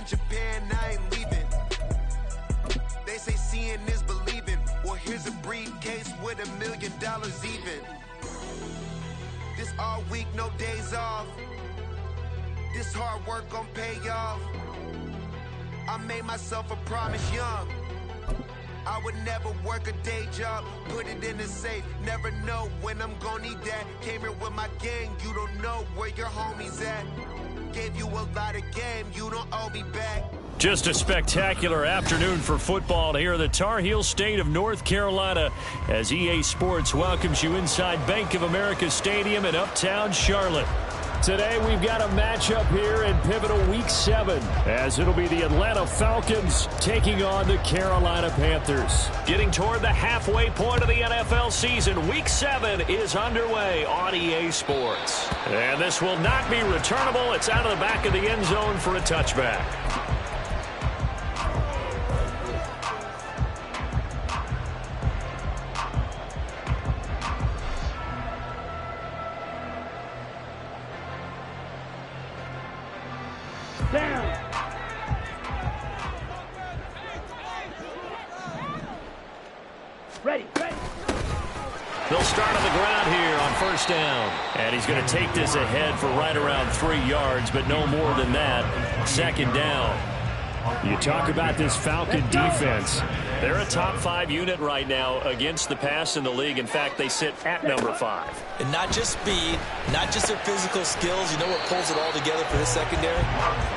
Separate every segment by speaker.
Speaker 1: in Japan, I ain't leaving. They say seeing is believing. Well, here's a briefcase with $1 million even. This all week, no days off. This hard work gon' pay off. I made myself a promise young. I would never work a day job, put it in the safe. Never know when I'm gon' need that. Came here with my gang, you don't know where your homies at. Gave you a lot of game, you don't owe me back.
Speaker 2: Just a spectacular afternoon for football here in the Tar Heel state of North Carolina as EA Sports welcomes you inside Bank of America Stadium in uptown Charlotte. Today we've got a matchup here in pivotal Week 7 as it'll be the Atlanta Falcons taking on the Carolina Panthers. Getting toward the halfway point of the NFL season, Week 7 is underway on EA Sports. And this will not be returnable. It's out of the back of the end zone for a touchback.
Speaker 3: Down. Ready.
Speaker 2: They'll start on the ground here on first down. And he's going to take this ahead for right around 3 yards, but no more than that. Second down. You talk about this Falcon defense. They're a top 5 unit right now against the pass in the league. In fact, they sit at number 5.
Speaker 4: And not just speed, not just their physical skills. You know what pulls it all together for this secondary?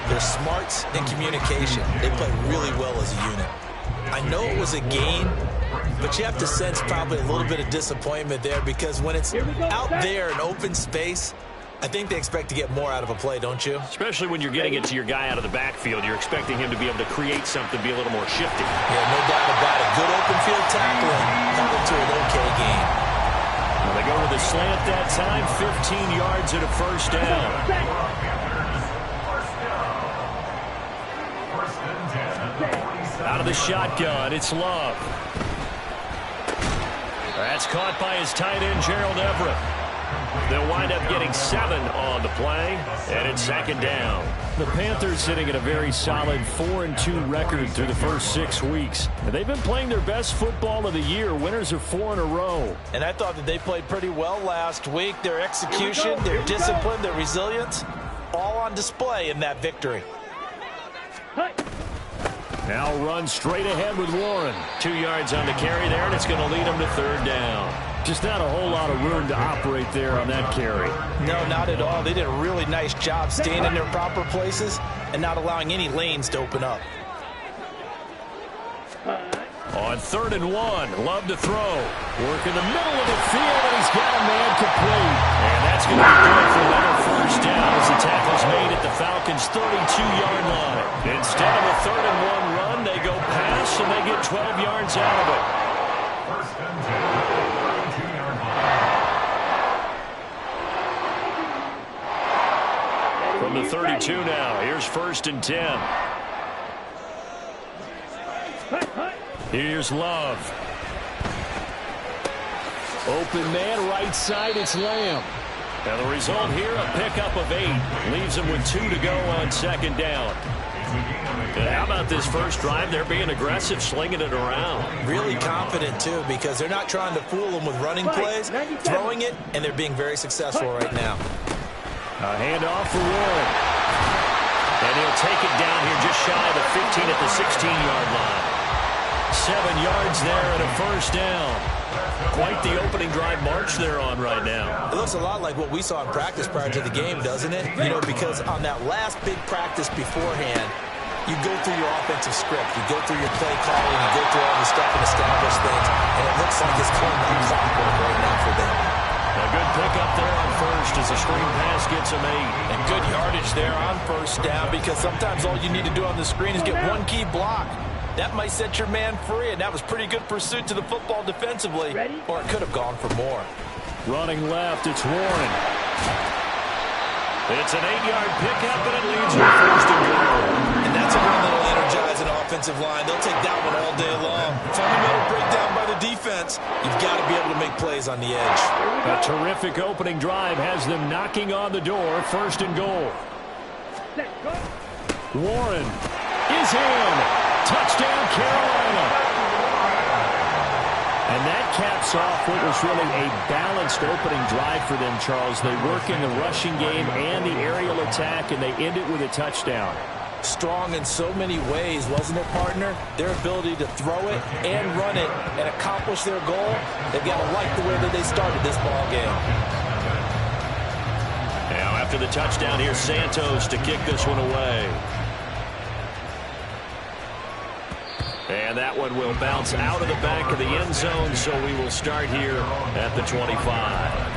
Speaker 4: Their smarts and communication. They play really well as a unit. I know it was a gain, but you have to sense probably a little bit of disappointment there because when it's out there in open space, I think they expect to get more out of a play, don't you?
Speaker 2: Especially when you're getting it to your guy out of the backfield. You're expecting him to be able to create something, be a little more shifty.
Speaker 4: Yeah, no doubt about it. Good open field tackling held it to an okay game.
Speaker 2: Well, they go with a slant that time, 15 yards and a first down. Out of the shotgun, it's Love. That's caught by his tight end, Gerald Everett. They'll wind up getting 7 on the play, and it's second down. The Panthers sitting at a very solid 4-2 record through the first 6 weeks. And they've been playing their best football of the year. Winners of 4 in a row.
Speaker 5: And I thought that they played pretty well last week. Their execution, their discipline, their resilience, all on display in that victory.
Speaker 2: Now run straight ahead with Warren. 2 yards on the carry there, and it's going to lead them to third down. Just not a whole lot of room to operate there on that carry.
Speaker 5: No, not at all. They did a really nice job staying in their proper places and not allowing any lanes to open up.
Speaker 2: On 3rd and 1, Love to throw. Work in the middle of the field, and he's got a man complete. And that's going to be good for another first down as the tackle's made at the Falcons' 32-yard line. Instead of a 3rd and 1 run, they go pass, and they get 12 yards out of it.
Speaker 6: First and 10, 2-yard line.
Speaker 2: From the 32 now, here's 1st and 10. Here's Love. Open man, right side, it's Lamb. And the result here, a pickup of 8. Leaves him with 2 to go on second down. And how about this first drive? They're being aggressive, slinging it around.
Speaker 4: Really confident, too, because they're not trying to fool them with running plays, throwing it, and they're being very successful right now.
Speaker 2: A handoff for Warren. And he'll take it down here just shy of the 15 at the 16-yard line. 7 yards there and a first down. Quite the opening drive march they're on right now.
Speaker 4: It looks a lot like what we saw in practice prior to the game, doesn't it? You know, because on that last big practice beforehand, you go through your offensive script, you go through your play calling, you go through all the stuff and establish things, and it looks like it's going on clockwork right now for them.
Speaker 2: A good pickup there on first as the screen pass gets him 8.
Speaker 5: And good yardage there on first down because sometimes all you need to do on the screen is get one key block. That might set your man free, and that was pretty good pursuit to the football defensively, or it could have gone for more.
Speaker 2: Running left, it's Warren. It's an 8-yard pickup, and it leads to first and goal.
Speaker 4: And that's a run that will energize an offensive line. They'll take that one all day long. Fundamental breakdown by the defense. You've got to be able to make plays on the edge.
Speaker 2: A terrific opening drive has them knocking on the door, first and goal. Warren is in. Touchdown, Carolina. And that caps off what was really a balanced opening drive for them, Charles. They work in the rushing game and the aerial attack, and they end it with a touchdown.
Speaker 5: Strong in so many ways, wasn't it, partner? Their ability to throw it and run it and accomplish their goal, they've got to like the way that they started this ball game.
Speaker 2: Now after the touchdown, here's Santos to kick this one away. And that one will bounce out of the back of the end zone, so we will start here at the 25.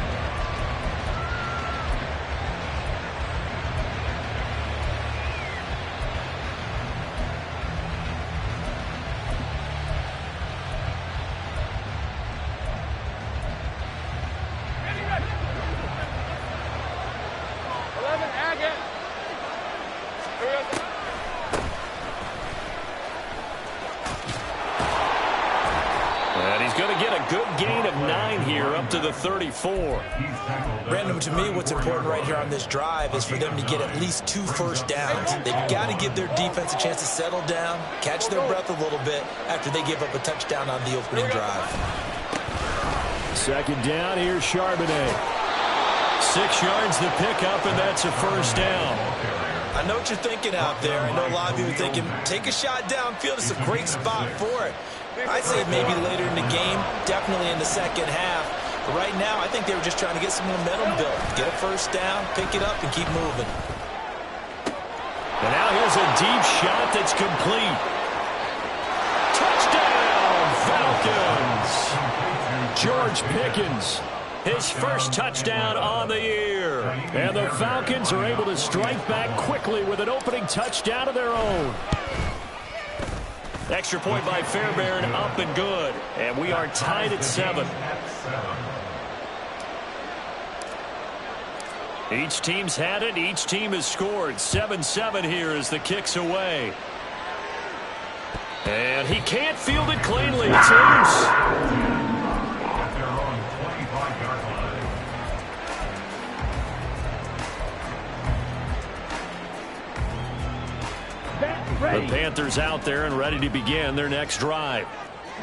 Speaker 2: To the 34.
Speaker 5: Brandon, to me, what's important right here on this drive is for them to get at least 2 first downs. They've got to give their defense a chance to settle down, catch their breath a little bit after they give up a touchdown on the opening drive.
Speaker 2: Second down, here's Charbonnet. 6 yards the pickup, and that's a first down.
Speaker 5: I know what you're thinking out there. I know a lot of you are thinking, take a shot downfield. It's a great spot for it. I'd say maybe later in the game, definitely in the second half. But right now, I think they were just trying to get some momentum built. Get a first down, pick it up, and keep moving.
Speaker 2: And now here's a deep shot that's complete. Touchdown, Falcons! George Pickens, his first touchdown on the year. And the Falcons are able to strike back quickly with an opening touchdown of their own. Extra point by Fairbairn, up and good. And we are tied at 7. Each team's had it. Each team has scored. 7-7 here as the kick's away. And he can't field it cleanly. It's loose. The Panthers out there and ready to begin their next drive.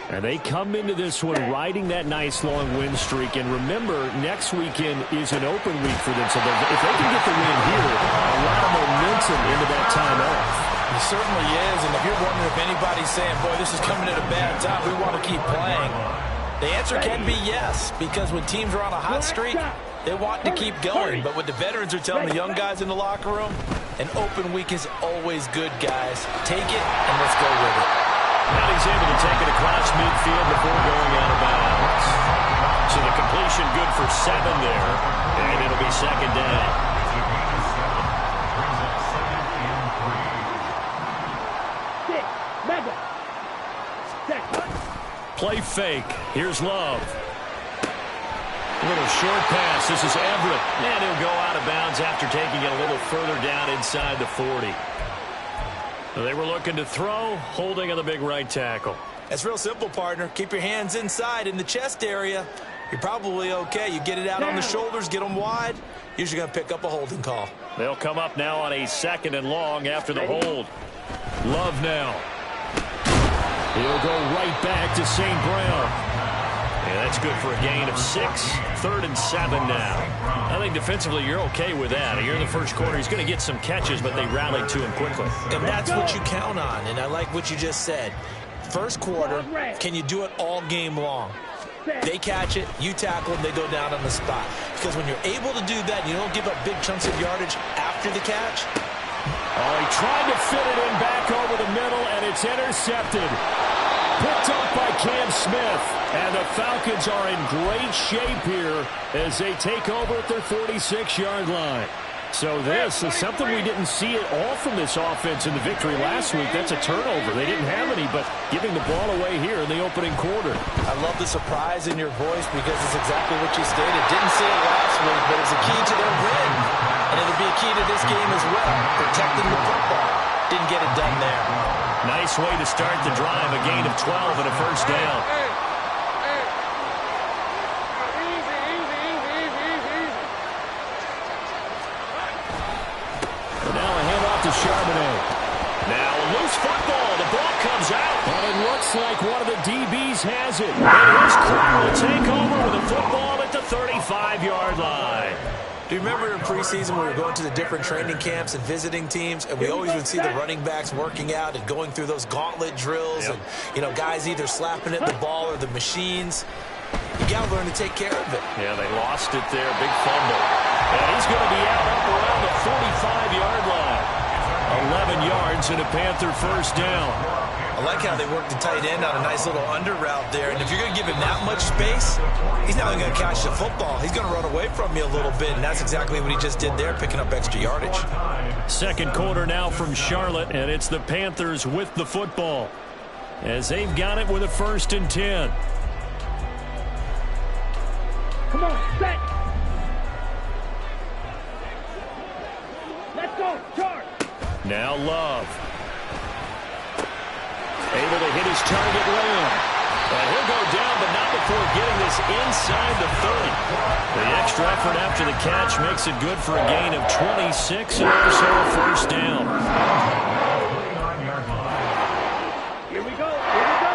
Speaker 2: And they come into this one riding that nice long win streak. And remember, next weekend is an open week for them. So if they can get the win here, a lot of momentum into that time off.
Speaker 5: It certainly is. And if you're wondering if anybody's saying, boy, this is coming at a bad time, we want to keep playing, the answer can be yes. Because when teams are on a hot streak, they want to keep going. But what the veterans are telling the young guys in the locker room, an open week is always good, guys. Take it and let's go with it.
Speaker 2: And he's able to take it across midfield before going out of bounds. So the completion good for 7 there. And it'll be second down. Play fake. Here's Love. A little short pass. This is Everett. And he'll go out of bounds after taking it a little further down inside the 40. They were looking to throw, holding on the big right tackle.
Speaker 5: That's real simple, partner. Keep your hands inside in the chest area. You're probably okay. You get it out on the shoulders, get them wide. Usually going to pick up a holding call.
Speaker 2: They'll come up now on a 2nd and long after the hold. Love now. He'll go right back to St. Brown. And that's good for a gain of 6. 3rd and 7 now. I think defensively you're okay with that. Here in the first quarter, he's going to get some catches, but they rallied to him quickly.
Speaker 5: And that's what you count on, and I like what you just said. First quarter, can you do it all game long? They catch it, you tackle them, they go down on the spot. Because when you're able to do that, you don't give up big chunks of yardage after the catch.
Speaker 2: Oh, he tried to fit it in back over the middle, and it's intercepted. Picked up by Cam Smith. And the Falcons are in great shape here as they take over at their 46-yard line. So this is something we didn't see at all from this offense in the victory last week. That's a turnover. They didn't have any, but giving the ball away here in the opening quarter.
Speaker 5: I love the surprise in your voice because it's exactly what you stated. Didn't see it last week, but it's a key to their win. And it'll be a key to this game as well, protecting the football. Didn't get it done there.
Speaker 2: Nice way to start the drive, a gain of 12 and a first down. Now a handoff to Charbonnet. Now a loose foot Breeze has it. And his crew will take over with a football at the 35-yard line.
Speaker 4: Do you remember in preseason when we were going to the different training camps and visiting teams, and we always would see the running backs working out and going through those gauntlet drills, and, you know, guys either slapping at the ball or the machines. You got to learn to take care of it.
Speaker 2: Yeah, they lost it there. Big fumble. And he's going to be out up around the 45-yard line. 11 yards and a Panther first down.
Speaker 4: I like how they work the tight end on a nice little under route there. And if you're going to give him that much space, he's not only going to catch the football, he's going to run away from you a little bit. And that's exactly what he just did there, picking up extra yardage.
Speaker 2: Second quarter now from Charlotte, and it's the Panthers with the football as they've got it with a 1st and 10.
Speaker 3: Come on, set. Let's go, charge.
Speaker 2: Now Love. Able to hit his target Lamb. And he'll go down, but not before getting this inside the 30. The extra effort after the catch makes it good for a gain of 26 and also a first down.
Speaker 3: Here we go, here we go.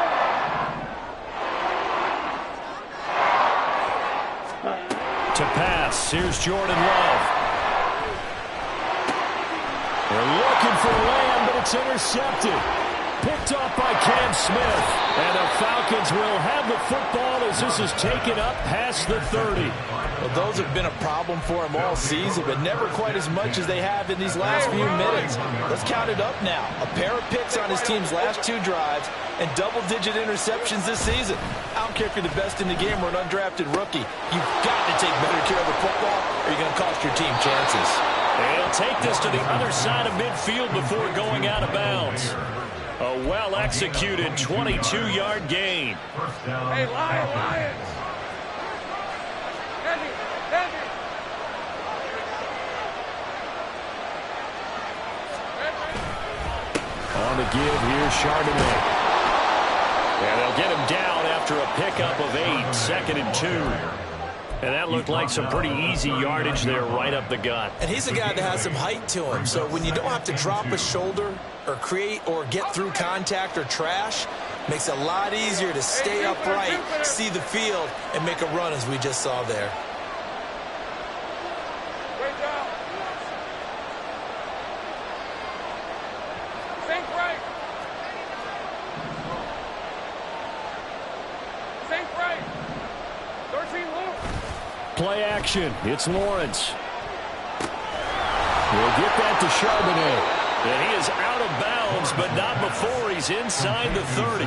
Speaker 2: To pass, here's Jordan Love. They're looking for Lamb, but it's intercepted. Picked off by Cam Smith. And the Falcons will have the football as this is taken up past the 30.
Speaker 5: Well, those have been a problem for him all season, but never quite as much as they have in these last few minutes. Let's count it up now. A pair of picks on his team's last 2 drives and double-digit interceptions this season. I don't care if you're the best in the game or an undrafted rookie. You've got to take better care of the football or you're going to cost your team chances.
Speaker 2: And he'll take this to the other side of midfield before going out of bounds. A well-executed 22-yard gain.
Speaker 3: Hey, Lions. Heavy.
Speaker 2: On the give here, Chardonnay. And they'll get him down after a pickup of 8, 2nd and 2. And that looked like some pretty easy yardage there right up the gut.
Speaker 4: And he's a guy that has some height to him. So when you don't have to drop a shoulder or create or get through contact or trash, makes it a lot easier to stay upright, see the field, and make a run as we just saw there.
Speaker 3: Great job. Think right. Think right. 13 loop.
Speaker 2: Play action. It's Lawrence. We'll get that to Charbonnet. And he is out of bounds, but not before he's inside the 30.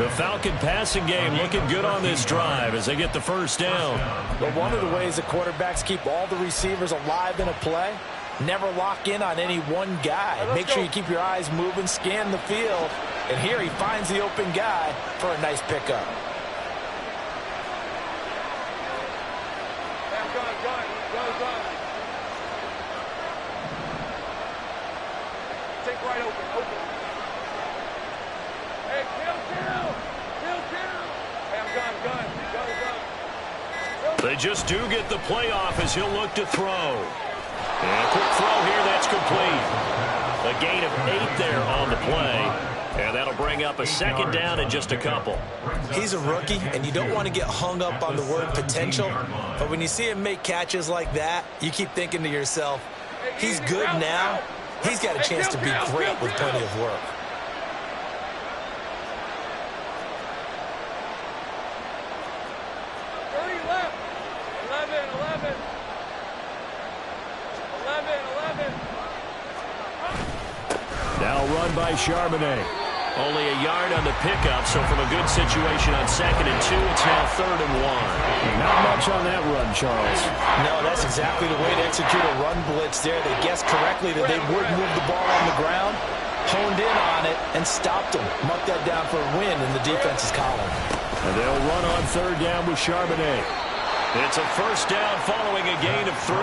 Speaker 2: The Falcon passing game looking good on this drive as they get the first down.
Speaker 5: But one of the ways the quarterbacks keep all the receivers alive in a play, never lock in on any one guy. Make sure you keep your eyes moving, scan the field. And here he finds the open guy for a nice pickup.
Speaker 3: Gun. Take right open. Hey, kill. Hey, I'm gun.
Speaker 2: They just do get the playoff as he'll look to throw. And a quick throw here, that's complete. A gain of 8 there on the play. And that'll bring up a 2nd down in just a couple.
Speaker 4: He's a rookie, and you don't want to get hung up on the word potential. But when you see him make catches like that, you keep thinking to yourself, he's good now. He's got a chance to be great with plenty of work.
Speaker 2: Now run by Charbonnet. Only a yard on the pickup, so from a good situation on 2nd and 2, it's now 3rd and 1. Not much on that run, Charles.
Speaker 5: No, that's exactly the way to execute a run blitz there. They guessed correctly that they would move the ball on the ground, honed in on it, and stopped them. Marked that down for a win in the defense's column.
Speaker 2: And they'll run on 3rd down with Charbonnet. It's a first down following a gain of 3.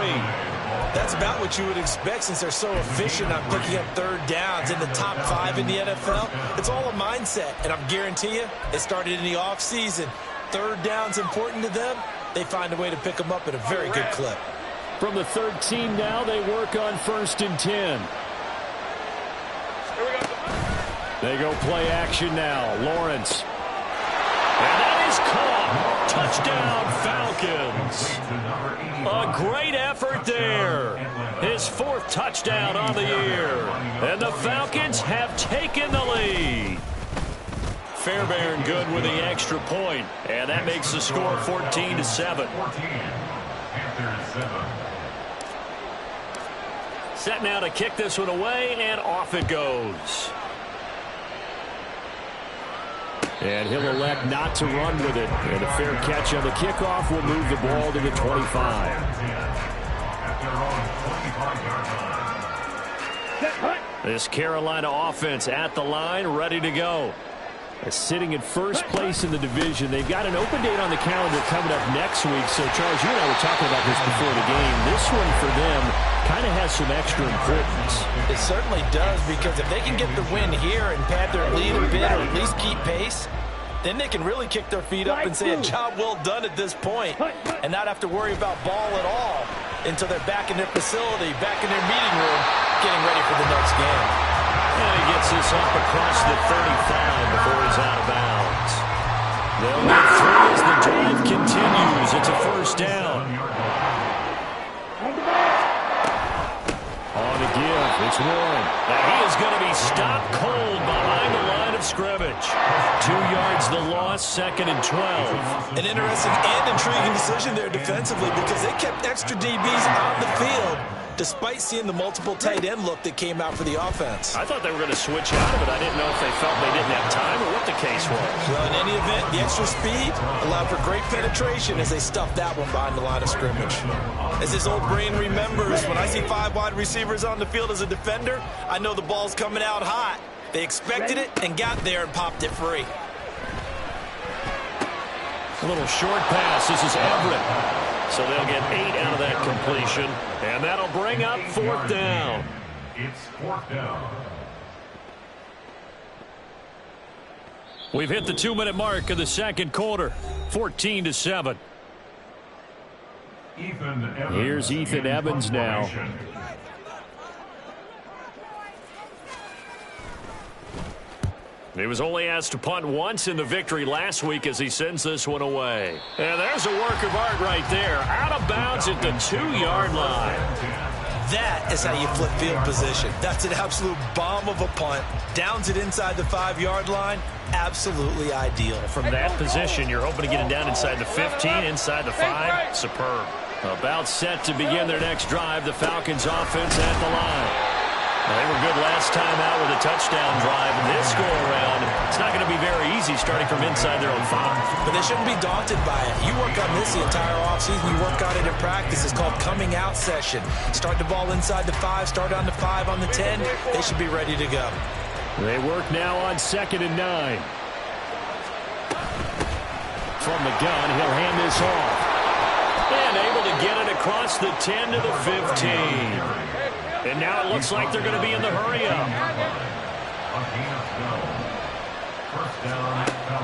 Speaker 4: That's about what you would expect since they're so efficient on picking up 3rd downs in the top 5 in the NFL. It's all a mindset, and I'm guarantee you, it started in the offseason. 3rd down's important to them. They find a way to pick them up at a very good clip.
Speaker 2: From the 13 now, they work on 1st and 10. They go play action now. Lawrence. And that is caught. Touchdown, Falcons. A great effort there. His 4th touchdown on the year. And the Falcons have taken the lead. Fairbairn good with the extra point. And that makes the score 14-7. Set now to kick this one away, and off it goes. And he'll elect not to run with it. And a fair catch on the kickoff will move the ball to the 25. This Carolina offense at the line, ready to go. Sitting in first place in the division. They've got an open date on the calendar coming up next week. So, Charles, you and I were talking about this before the game. This one for them kind of has some extra importance.
Speaker 5: It certainly does, because if they can get the win here and pad their lead a bit, or at least keep pace, then they can really kick their feet up and say a job well done at this point, and not have to worry about ball at all until they're back in their facility, back in their meeting room, getting ready for the next game.
Speaker 2: And he gets this up across the 35 before he's out of bounds. They'll get through as the drive continues. It's a first down. On the give, it's Warren. Now he is going to be stopped cold behind the line of scrimmage. 2 yards the loss, 2nd and 12.
Speaker 5: An interesting and intriguing decision there defensively, because they kept extra DBs on the field despite seeing the multiple tight end look that came out for the offense.
Speaker 2: I thought they were going to switch out of it. I didn't know if they felt they didn't have time or what the case was.
Speaker 5: Well, in any event, the extra speed allowed for great penetration as they stuffed that one behind the line of scrimmage. As his old brain remembers, when I see 5 wide receivers on the field as a defender, I know the ball's coming out hot. They expected it and got there and popped it free.
Speaker 2: A little short pass. This is Everett. So they'll get 8 out of that completion, and that'll bring up 4th down.
Speaker 6: It's 4th down.
Speaker 2: We've hit the 2-minute mark of the second quarter, 14-7. Here's Ethan Evans now. He was only asked to punt once in the victory last week as he sends this one away. And there's a work of art right there. Out of bounds at the 2-yard line.
Speaker 5: That is how you flip field position. That's an absolute bomb of a punt. Downs it inside the 5-yard line. Absolutely ideal.
Speaker 2: From that position, you're hoping to get it down inside the 15, inside the 5. Superb. About set to begin their next drive. The Falcons offense at the line. They were good last time out with a touchdown drive, and this go-around, it's not going to be very easy starting from inside their own 5.
Speaker 5: But they shouldn't be daunted by it. You work on this the entire offseason. You work on it in practice. It's called coming out session. Start the ball inside the 5, start on the 5, on the 10. They should be ready to go.
Speaker 2: They work now on 2nd and 9. From the gun, he'll hand this off. And able to get it across the 10 to the 15. And now it looks like they're going to be in the hurry-up.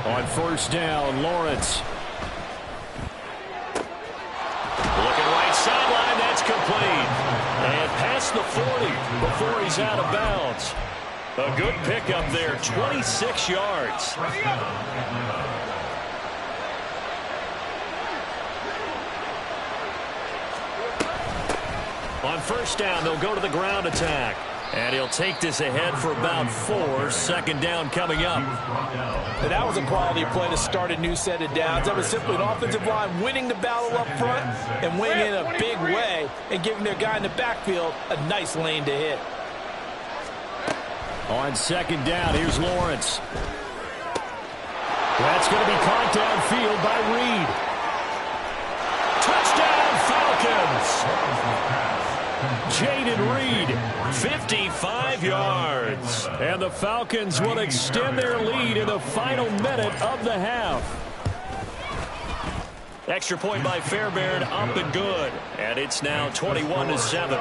Speaker 2: On first down, Lawrence. Looking right sideline, that's complete. And past the 40 before he's out of bounds. A good pickup there, 26 yards. On first down, they'll go to the ground attack. And he'll take this ahead for about 4. 2nd down coming up.
Speaker 5: And that was a quality play to start a new set of downs. That was simply an offensive line winning the battle up front and winning in a big way and giving their guy in the backfield a nice lane to hit.
Speaker 2: On 2nd down, here's Lawrence. That's going to be caught downfield by Reed. Touchdown, Falcons! Jaden Reed, 55 yards. And the Falcons will extend their lead in the final minute of the half. Extra point by Fairbairn, up and good. And it's now 21-7.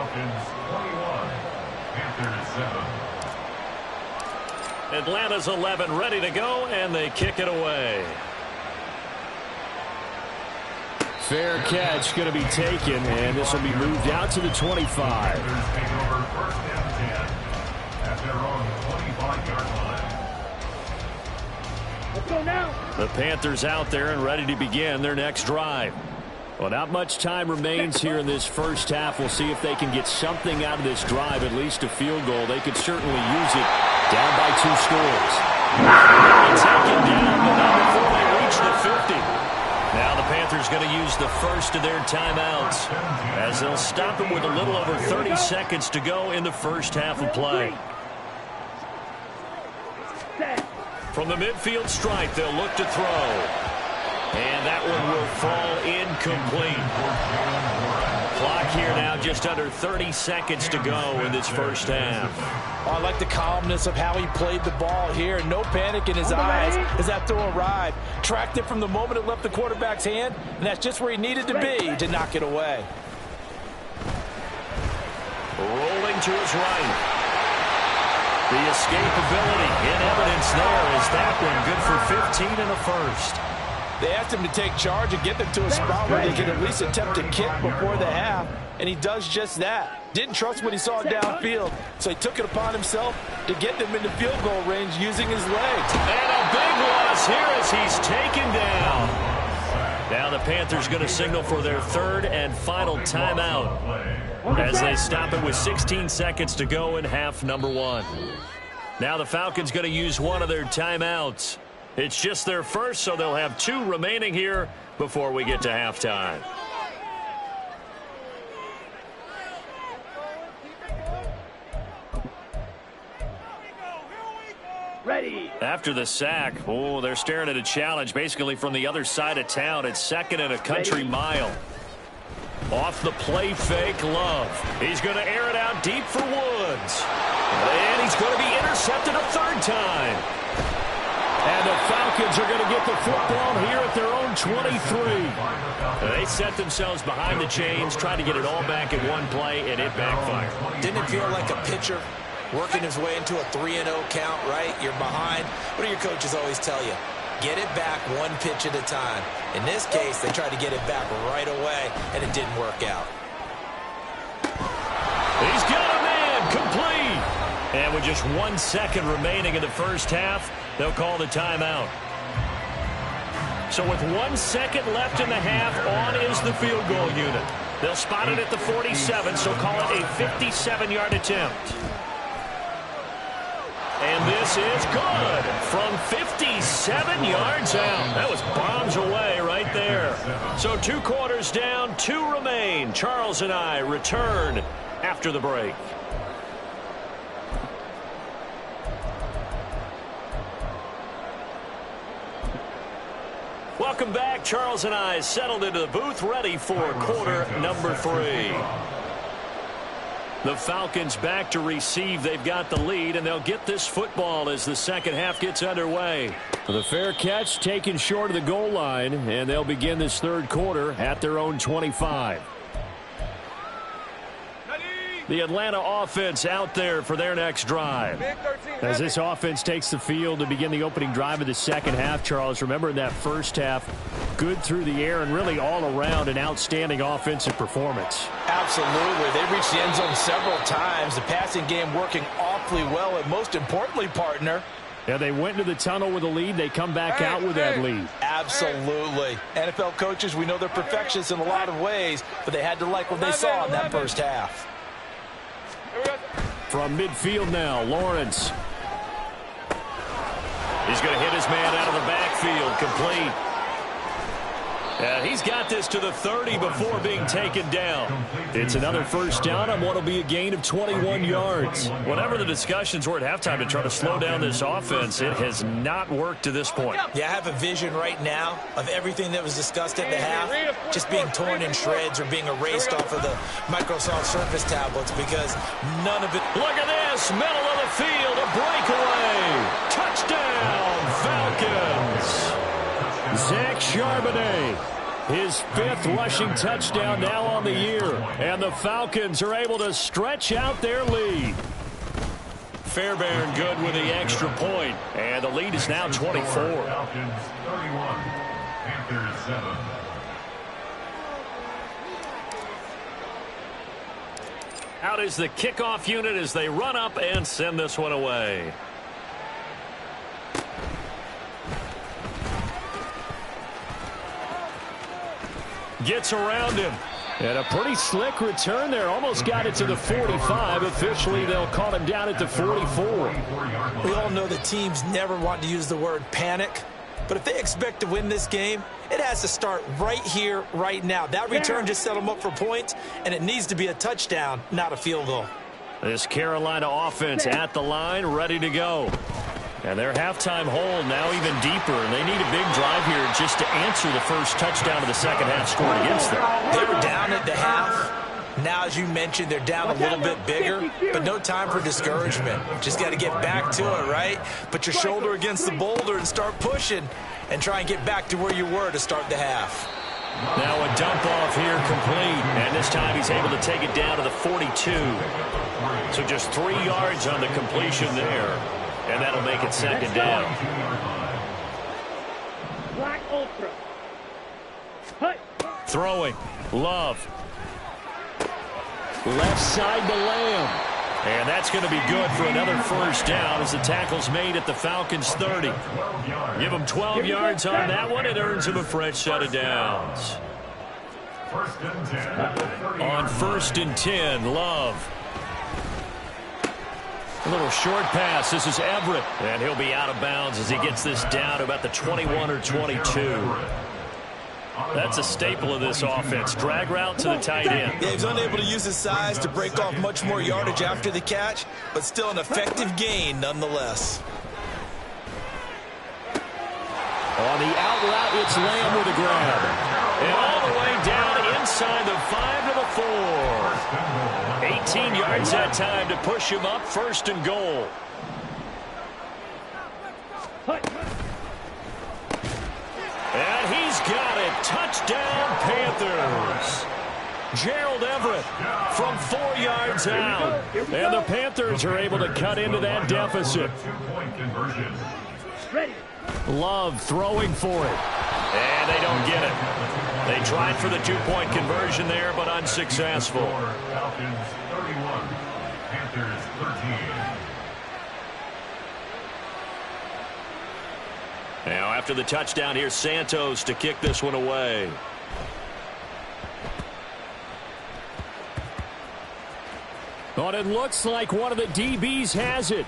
Speaker 2: Atlanta's 11 ready to go, and they kick it away. Fair catch going to be taken, and this will be moved out to the 25. The Panthers out there and ready to begin their next drive. Well, not much time remains here in this first half. We'll see if they can get something out of this drive, at least a field goal. They could certainly use it down by 2 scores. Taken down, but not before they reach the 50. Now the Panthers going to use the first of their timeouts as they'll stop them with a little over 30 seconds to go in the first half of play. From the midfield stripe, they'll look to throw. And that one will fall incomplete. Clock here now just under 30 seconds to go in this first half.
Speaker 5: Oh, I like the calmness of how he played the ball here. No panic in his eyes as that throw arrived. Tracked it from the moment it left the quarterback's hand, and that's just where he needed to be to knock it away.
Speaker 2: Rolling to his right. The escapability in evidence there is that one good for 15 in the first.
Speaker 5: They asked him to take charge and get them to a spot where they could at least attempt to kick before the half, and he does just that. Didn't trust what he saw downfield, so he took it upon himself to get them into field goal range using his legs.
Speaker 2: And a big loss here as he's taken down. Now the Panthers going to signal for their third and final timeout as they stop it with 16 seconds to go in half number 1. Now the Falcons going to use one of their timeouts. It's just their first, so they'll have 2 remaining here before we get to halftime.
Speaker 3: Ready.
Speaker 2: After the sack, they're staring at a challenge basically from the other side of town. It's 2nd and a country mile. Off the play fake, Love. He's going to air it out deep for Woods. And he's going to be intercepted a 3rd time. And the Falcons are going to get the football here at their own 23. They set themselves behind the chains, trying to get it all back in one play, and it backfired.
Speaker 4: Didn't it feel like a pitcher working his way into a 3-0 count, right? You're behind. What do your coaches always tell you? Get it back 1 pitch at a time. In this case, they tried to get it back right away, and it didn't work out.
Speaker 2: He's got a man, complete. And with just 1 second remaining in the first half, they'll call the timeout. So with 1 second left in the half, on is the field goal unit. They'll spot it at the 47, so call it a 57-yard attempt. And this is good from 57 yards out. That was bombs away right there. So 2 quarters down, 2 remain. Charles and I return after the break. Welcome back. Charles and I settled into the booth, ready for quarter number 3. The Falcons back to receive. They've got the lead, and they'll get this football as the second half gets underway. The fair catch taken short of the goal line, and they'll begin this third quarter at their own 25. The Atlanta offense out there for their next drive. As this offense takes the field to begin the opening drive of the second half, Charles, remember in that first half, good through the air and really all around an outstanding offensive performance.
Speaker 5: Absolutely. They reached the end zone several times. The passing game working awfully well, and most importantly, partner,
Speaker 2: yeah, they went into the tunnel with a lead. They come back out with that lead.
Speaker 5: Absolutely. NFL coaches, we know they're perfectionists in a lot of ways, but they had to like what they saw in that first half.
Speaker 2: From midfield now, Lawrence. He's going to hit his man out of the backfield, complete. And he's got this to the 30 before being taken down. It's another first down on what will be a gain of 21 yards. Whatever the discussions were at halftime to try to slow down this offense, it has not worked to this point.
Speaker 4: Yeah, I have a vision right now of everything that was discussed at the half just being torn in shreds or being erased off of the Microsoft Surface tablets because none of it.
Speaker 2: Look at this, middle of the field, a breakaway. Touchdown, Falcons. Zach Charbonnet, his 5th rushing touchdown now on the year. And the Falcons are able to stretch out their lead. Fairbairn good with the extra point. And the lead is now 24.
Speaker 6: Falcons 31, Panthers 7.
Speaker 2: Out is the kickoff unit as they run up and send this one away. gets around him. And a pretty slick return there. Almost got it to the 45. Officially, they'll call him down at the 44.
Speaker 5: We all know that teams never want to use the word panic. But if they expect to win this game, it has to start right here, right now. That return just set them up for points, and it needs to be a touchdown, not a field goal.
Speaker 2: This Carolina offense at the line, ready to go. And their halftime hole now even deeper, and they need a big drive here just to answer the first touchdown of the second half scored against them.
Speaker 5: They were down at the half. Now, as you mentioned, they're down a little bit bigger, but no time for discouragement. Just got to get back to it, right? Put your shoulder against the boulder and start pushing and try and get back to where you were to start the half.
Speaker 2: Now a dump off here complete, and this time he's able to take it down to the 42. So just 3 yards on the completion there, and that'll make it second down.
Speaker 7: Black Ultra.
Speaker 2: Throwing, Love. Left side to Lamb. And that's going to be good for another first down as the tackle's made at the Falcons' 30. Give them 12 yards on that one. It earns them a fresh set of downs. On 1st and 10, Love. A little short pass. This is Everett. And he'll be out of bounds as he gets this down to about the 21 or 22. That's a staple of this offense. Drag route to the tight end.
Speaker 5: Yeah, he's unable to use his size to break off much more yardage after the catch, but still an effective gain nonetheless.
Speaker 2: On the out route, it's Lamb with a grab. And all the way down inside the 5 to the 4. 18 yards that time to push him up, 1st and goal. And he's got it. Touchdown, Panthers. Gerald Everett from 4 yards out. And the Panthers are able to cut into that deficit. Love throwing for it. And they don't get it. They tried for the 2-point conversion there, but unsuccessful.
Speaker 6: Falcons 31, Panthers 13.
Speaker 2: Now, after the touchdown, here's Santos to kick this one away. But it looks like one of the DBs has it.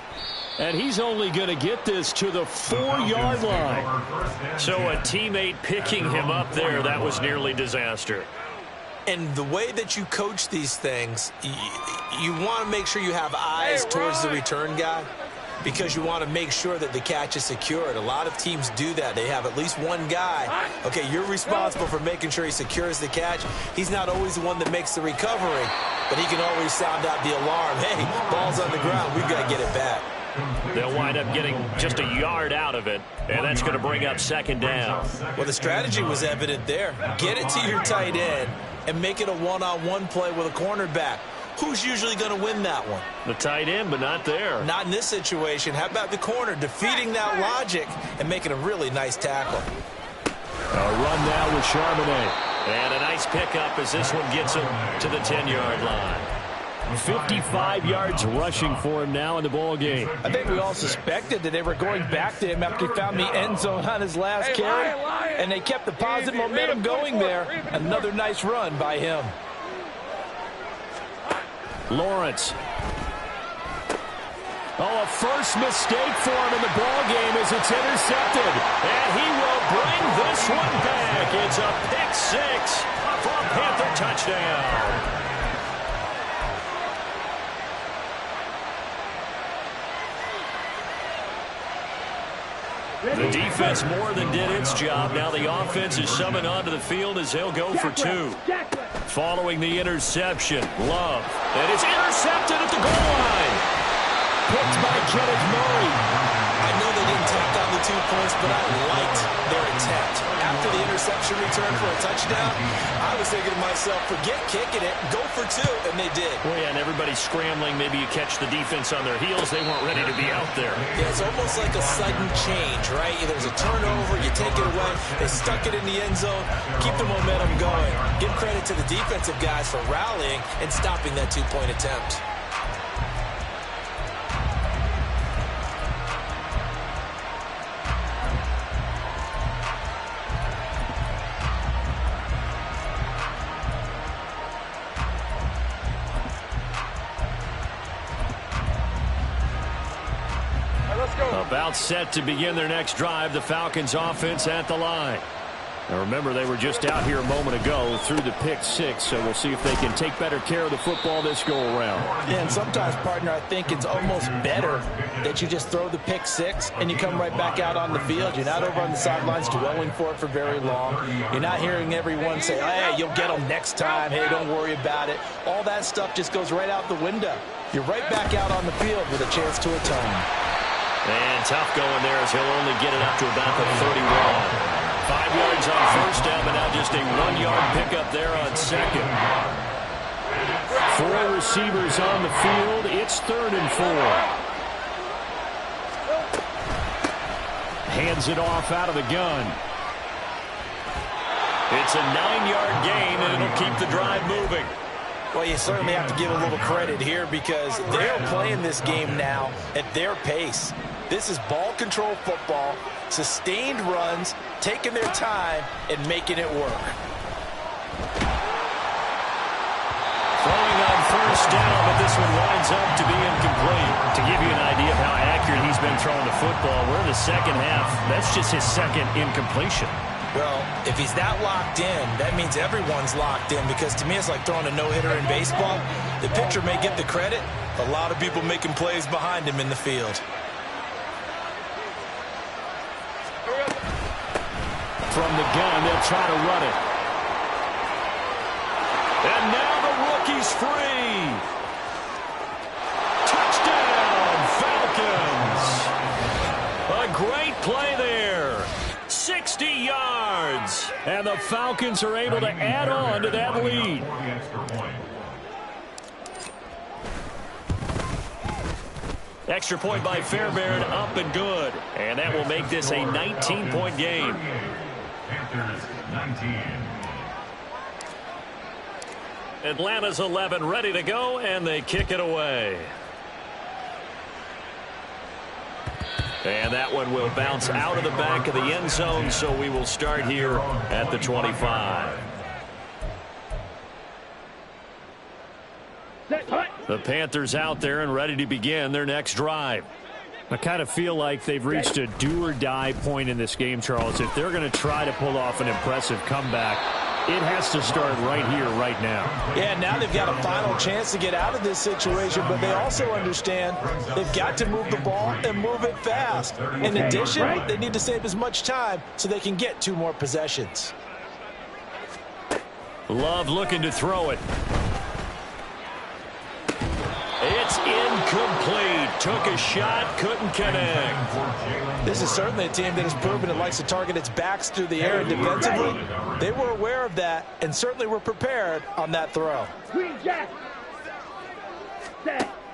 Speaker 2: And he's only going to get this to the 4-yard line. So a teammate picking him up there, that was nearly disaster.
Speaker 5: And the way that you coach these things, you want to make sure you have eyes towards the return guy, because you want to make sure that the catch is secured. A lot of teams do that. They have at least one guy. Okay, you're responsible for making sure he secures the catch. He's not always the one that makes the recovery, but he can always sound out the alarm. Hey, ball's on the ground. We've got to get it back.
Speaker 2: They'll wind up getting just a yard out of it, and that's going to bring up 2nd down.
Speaker 5: Well, the strategy was evident there. Get it to your tight end and make it a one-on-one play with a cornerback. Who's usually going to win that one?
Speaker 2: The tight end, but not there.
Speaker 5: Not in this situation. How about the corner defeating that logic and making a really nice tackle?
Speaker 2: A run now with Charbonnet. And a nice pickup as this one gets him to the 10-yard line. 55 yards rushing for him now in the ball game.
Speaker 5: I think we all suspected that they were going back to him after he found the end zone on his last carry, and they kept the positive momentum going there. Another nice run by him.
Speaker 2: Lawrence. Oh, a first mistake for him in the ball game as it's intercepted. And he will bring this one back. It's a pick 6 for a Panther touchdown. The defense more than did its job. Now the offense is summoned onto the field as they'll go for 2. Following the interception, Love. And it's intercepted at the goal line. Picked by Kenneth Murray.
Speaker 5: I know they didn't tack on the 2 points, but I liked their intent. After the interception return for a touchdown, I was thinking to myself, forget kicking it, go for 2, and they did.
Speaker 2: Well, yeah, and everybody's scrambling. Maybe you catch the defense on their heels. They weren't ready to be out there.
Speaker 5: Yeah, it's almost like a sudden change, right? There's a turnover, you take it away, they stuck it in the end zone, keep the momentum going. Give credit to the defensive guys for rallying and stopping that 2-point attempt.
Speaker 2: About set to begin their next drive, the Falcons offense at the line. Now remember, they were just out here a moment ago through the pick six, so we'll see if they can take better care of the football this go-around.
Speaker 5: Yeah, and sometimes, partner, I think it's almost better that you just throw the pick six and you come right back out on the field. You're not over on the sidelines dwelling for it for very long. You're not hearing everyone say, hey, you'll get them next time. Hey, don't worry about it. All that stuff just goes right out the window. You're right back out on the field with a chance to atone.
Speaker 2: And tough going there as he'll only get it up to about the 31. 5 yards on first down, but now just a 1-yard pickup there on second. 4 receivers on the field. It's 3rd and 4. Hands it off out of the gun. It's a 9-yard gain, and it'll keep the drive moving.
Speaker 5: Well, you certainly have to give a little credit here because they're playing this game now at their pace. This is ball control football, sustained runs, taking their time, and making it work.
Speaker 2: Throwing on first down, but this one winds up to be incomplete. To give you an idea of how accurate he's been throwing the football, we're in the second half. That's just his second incompletion.
Speaker 5: Well, if he's that locked in, that means everyone's locked in because to me it's like throwing a no-hitter in baseball. The pitcher may get the credit, a lot of people making plays behind him in the field.
Speaker 2: From the gun, they'll try to run it. And now the rookie's free. Touchdown, Falcons. A great play there. 60 yards. And the Falcons are able to add on to that lead. Extra point by Fairbairn, up and good. And that will make this a 19-point game.
Speaker 6: Panthers 19.
Speaker 2: Atlanta's 11 ready to go, and they kick it away. And that one will bounce out of the back of the end zone, so we will start here at the 25. The Panthers out there and ready to begin their next drive. I kind of feel like they've reached a do-or-die point in this game, Charles. If they're going to try to pull off an impressive comeback, it has to start right here, right now.
Speaker 5: Yeah, now they've got a final chance to get out of this situation, but they also understand they've got to move the ball and move it fast. In addition, they need to save as much time so they can get 2 more possessions.
Speaker 2: Love looking to throw it. It's incomplete. Took a shot, couldn't connect.
Speaker 5: This is certainly a team that has proven it likes to target its backs through the air and defensively. They were aware of that and certainly were prepared on that throw.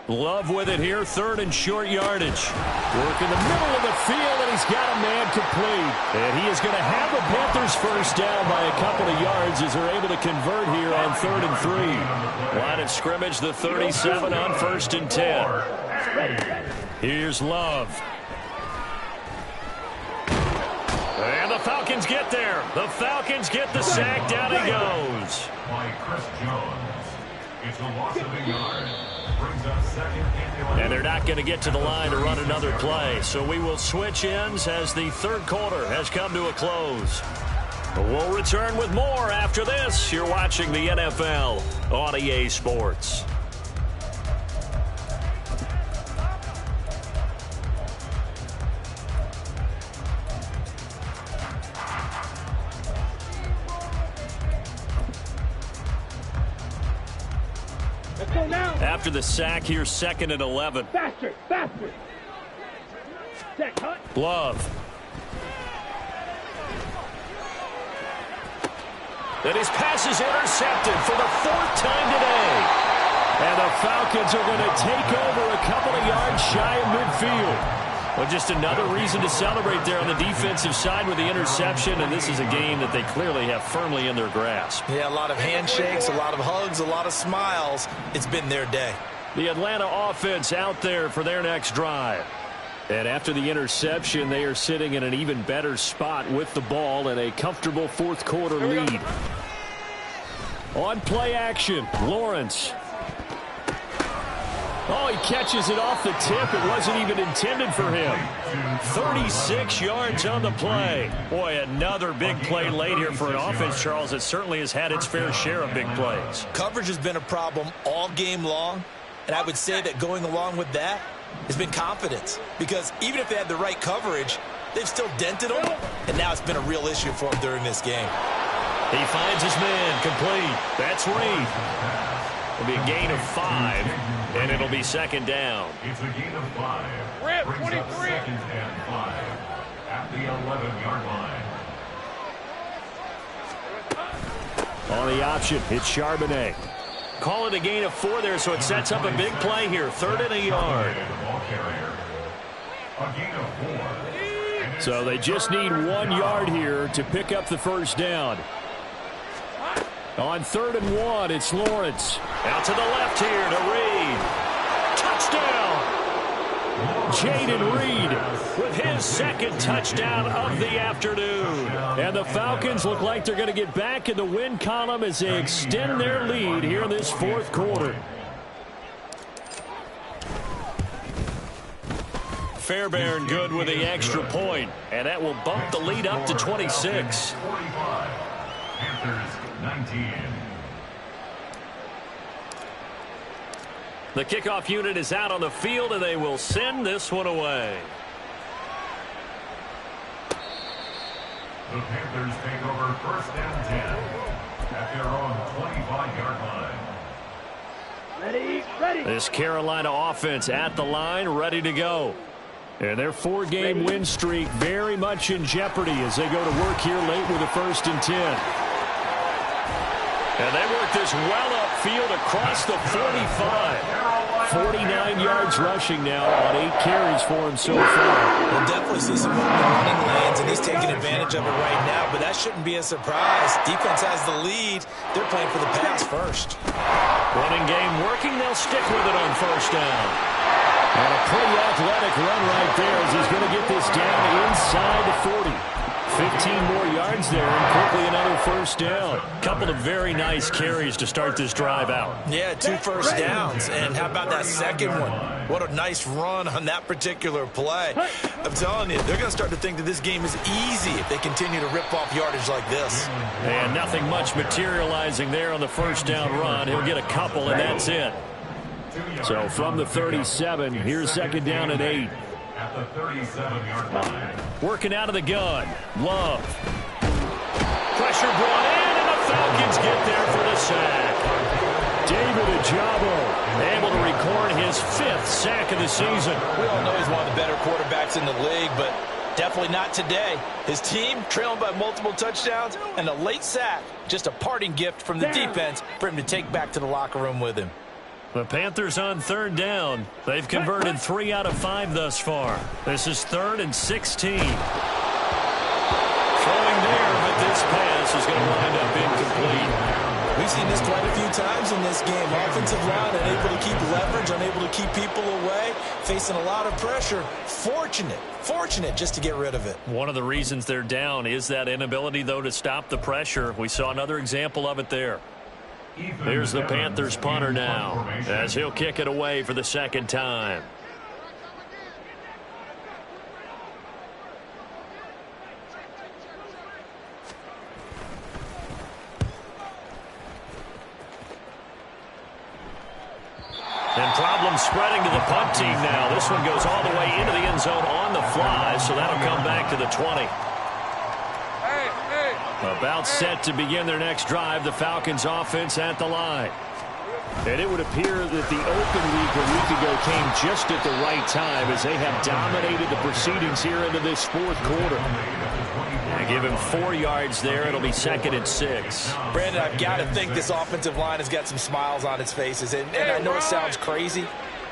Speaker 2: Love with it here, 3rd and short yardage. Work in the middle of the field, and he's got a man complete. And he is going to have the Panthers first down by a couple of yards as they're able to convert here on 3rd and 3. Line of scrimmage, the 37 on 1st and 10. Here's Love. And the Falcons get there. The Falcons get the sack. Down he goes.
Speaker 6: By Chris Jones. It's a loss of a yard.
Speaker 2: And they're not going to get to the line to run another play. So we will switch ends as the 3rd quarter has come to a close. We'll return with more after this. You're watching the NFL on EA Sports. After the sack, here's 2nd and 11.
Speaker 3: Faster, faster. Set, cut.
Speaker 2: Love. And his pass is intercepted for the 4th time today. And the Falcons are going to take over a couple of yards shy of midfield. Well, just another reason to celebrate there on the defensive side with the interception, and this is a game that they clearly have firmly in their grasp.
Speaker 5: Yeah, a lot of handshakes, a lot of hugs, a lot of smiles. It's been their day.
Speaker 2: The Atlanta offense out there for their next drive. And after the interception, they are sitting in an even better spot with the ball and a comfortable 4th quarter lead. On play action, Lawrence. Oh, he catches it off the tip. It wasn't even intended for him. 36 yards on the play. Boy, another big play late here for an offense, Charles, that certainly has had its fair share of big plays.
Speaker 4: Coverage has been a problem all game long, and I would say that going along with that has been confidence. Because even if they had the right coverage, they've still dented them, and now it's been a real issue for them during this game.
Speaker 2: He finds his man, complete. That's Reed. It'll be a gain of 5, and it'll be second down.
Speaker 6: It's a gain of 5.
Speaker 3: Rip,
Speaker 6: Brings
Speaker 3: 23.
Speaker 6: up second and 5 at the 11-yard line.
Speaker 2: On the option, it's Charbonnet. Call it a gain of 4 there, so it sets up a big play here. 3rd and a yard.
Speaker 6: A gain of 4.
Speaker 2: So they just need 1 yard here to pick up the first down. On 3rd and 1, it's Lawrence. Out to the left here to Reed. Touchdown! Jaden Reed with his second touchdown of the afternoon. And the Falcons look like they're going to get back in the win column as they extend their lead here in this 4th quarter. Fairbairn good with the extra point, and that will bump the lead up to 26.
Speaker 6: 45. Panthers 19.
Speaker 2: The kickoff unit is out on the field, and they will send this one away.
Speaker 6: The Panthers take over 1st and 10 at their own 25-yard line.
Speaker 3: Ready.
Speaker 2: This Carolina offense at the line, ready to go. And their 4-game win streak very much in jeopardy as they go to work here late with a 1st and 10. And they work this well upfield across the 45. 49 yards rushing now on 8 carries for him so far.
Speaker 4: We'll definitely see some running lanes, and he's taking advantage of it right now, but that shouldn't be a surprise. Defense has the lead. They're playing for the pass first.
Speaker 2: Running game working. They'll stick with it on 1st down. And a pretty athletic run right there as he's going to get this down inside the 40. 15 more yards there and quickly another 1st down. Couple of very nice carries to start this drive out.
Speaker 4: Yeah, 2 first downs. And how about that second one? What a nice run on that particular play. I'm telling you, they're going to start to think that this game is easy if they continue to rip off yardage like this.
Speaker 2: And nothing much materializing there on the 1st down run. He'll get a couple, and that's it. So from the 37, here's 2nd down and 8.
Speaker 6: At the 37-yard line.
Speaker 2: Working out of the gun. Love. Pressure brought in, and the Falcons get there for the sack. David Ojabo able to record his 5th sack of the season.
Speaker 4: We all know he's one of the better quarterbacks in the league, but definitely not today. His team trailing by multiple touchdowns, and a late sack. Just a parting gift from the defense for him to take back to the locker room with him.
Speaker 2: The Panthers on 3rd down. They've converted 3 out of 5 thus far. This is 3rd and 16. Throwing there, but this pass is going to wind up incomplete.
Speaker 4: We've seen this quite a few times in this game. Offensive line unable to keep leverage, unable to keep people away, facing a lot of pressure. Fortunate just to get rid of it.
Speaker 2: One of the reasons they're down is that inability, though, to stop the pressure. We saw another example of it there. Here's the Panthers punter now as he'll kick it away for the 2nd time. And problems spreading to the punt team now. This one goes all the way into the end zone on the fly, so that'll come back to the 20. About set to begin their next drive, the Falcons offense at the line. And it would appear that the open week a week ago came just at the right time as they have dominated the proceedings here into this 4th quarter. And give him 4 yards there. It'll be 2nd and 6.
Speaker 4: Brandon, I've got to think this offensive line has got some smiles on its faces. And I know it sounds crazy,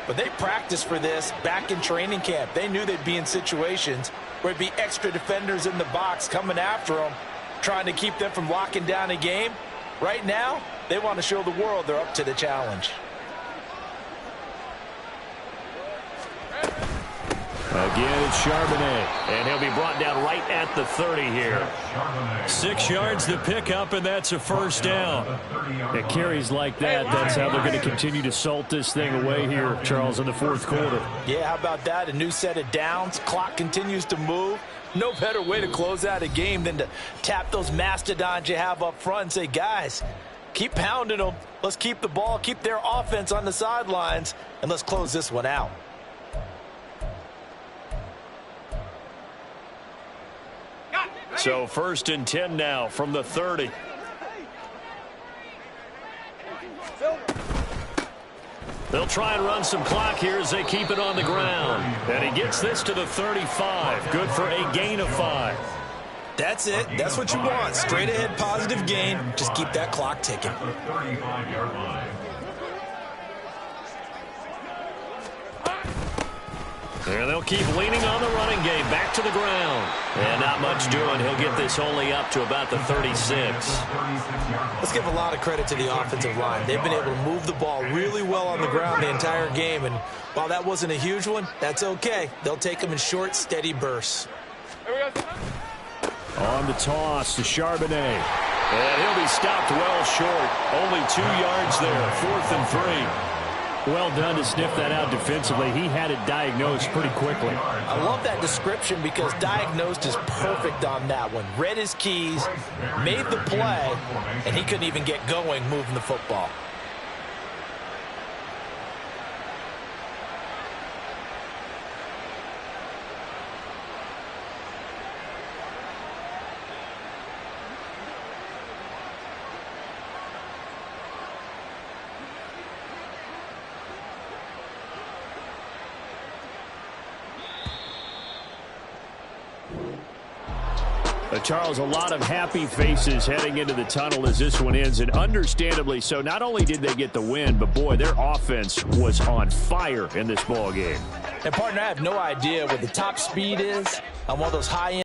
Speaker 4: but they practiced for this back in training camp. They knew they'd be in situations where it'd be extra defenders in the box coming after them, trying to keep them from locking down a game. Right now, they want to show the world they're up to the challenge.
Speaker 2: Again, it's Charbonnet, and he'll be brought down right at the 30 here. 6 yards to pick up, and that's a first down. It carries like that. That's how they're going to continue to salt this thing away here, Charles, in the fourth quarter.
Speaker 5: Yeah, how about that? A new set of downs. Clock continues to move. No better way to close out a game than to tap those mastodons you have up front and say, guys, keep pounding them. Let's keep the ball, keep their offense on the sidelines, and let's close this one out.
Speaker 2: So 1st and 10 now from the 30. They'll try and run some clock here as they keep it on the ground. And he gets this to the 35. Good for a gain of 5.
Speaker 4: That's it. That's what you want. Straight ahead positive gain. Just keep that clock ticking.
Speaker 2: And they'll keep leaning on the running game. Back to the ground. And not much doing. He'll get this only up to about the 36.
Speaker 4: Let's give a lot of credit to the offensive line. They've been able to move the ball really well on the ground the entire game. And while that wasn't a huge one, that's okay. They'll take them in short, steady bursts.
Speaker 2: On the toss to Charbonnet. And he'll be stopped well short. Only 2 yards there. 4th and 3. Well done to sniff that out defensively. He had it diagnosed pretty quickly.
Speaker 5: I love that description because diagnosed is perfect on that one. Read his keys, made the play, and he couldn't even get going moving the football.
Speaker 2: Charles, a lot of happy faces heading into the tunnel as this one ends, and understandably so. Not only did they get the win, but boy, their offense was on fire in this ball game.
Speaker 5: And partner, I have no idea what the top speed is on one of those high-end